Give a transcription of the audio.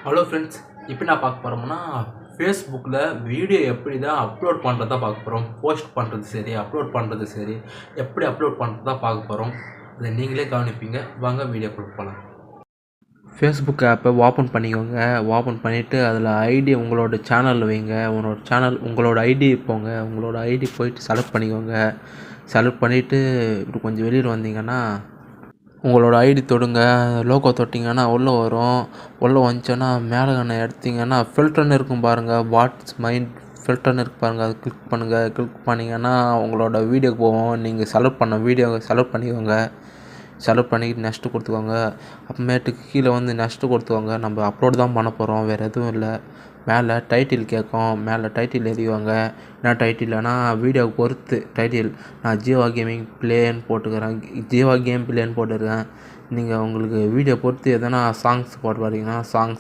Hello friends, இப்போ நான் பார்க்க போகிறோம்னா ஃபேஸ்புக்கில் வீடியோ எப்படி தான் அப்லோட் பண்ணுறதா பார்க்க போகிறோம். போஸ்ட் பண்ணுறது சரி, அப்லோட் பண்ணுறது சரி, எப்படி அப்லோட் பண்ணுறதா பார்க்க போகிறோம். அதை நீங்களே கவனிப்பீங்க. வாங்க வீடியோக்குள்ள போகலாம். ஃபேஸ்புக் ஆப்பை ஓப்பன் பண்ணிக்கோங்க. ஓப்பன் பண்ணிவிட்டு அதில் ஐடி உங்களோட சேனலில் வைங்க. உங்களோட ஐடி போங்க. உங்களோட ஐடி போயிட்டு செலக்ட் பண்ணிக்கோங்க. செலக்ட் பண்ணிவிட்டு இப்படி கொஞ்சம் வெளியில் வந்தீங்கன்னா உங்களோட ஐடி தொடுங்க. லோகோ தொட்டிங்கன்னா உள்ளே வரும். உள்ளே வந்துச்சோன்னா மேலே கண்ணை எடுத்தீங்கன்னா ஃபில்டர்னு இருக்கும் பாருங்கள். வாட்ஸ் மைண்ட் ஃபில்டர்னு இருக்கு பாருங்கள். அது கிளிக் பண்ணுங்கள். கிளிக் பண்ணிங்கன்னா உங்களோட வீடியோக்கு போவோம். நீங்கள் செலக்ட் பண்ண வீடியோவை செலக்ட் பண்ணிக்கோங்க. செலக்ட் பண்ணிக்கிட்டு நெக்ஸ்ட்டு கொடுத்துக்கோங்க. அப்புறமேட்டுக்கு கீழே வந்து நெக்ஸ்ட்டு கொடுத்துக்கோங்க. நம்ம அப்லோடு தான் பண்ண போகிறோம், வேறு எதுவும் இல்லை. மேலே டைட்டில் கேட்கும். மேலே டைட்டில் எழுதிக்கோங்க. என்ன டைட்டில்னா வீடியோவை பொறுத்து டைட்டில். நான் ஜீவா கேமிங் பிளேன்னு போட்டுக்கிறேன். ஜீவா கேம் பிளேன்னு போட்டுருக்கேன். நீங்கள் உங்களுக்கு வீடியோ பொறுத்து எதனா சாங்ஸ் போட்டு பார்த்தீங்கன்னா சாங்ஸ்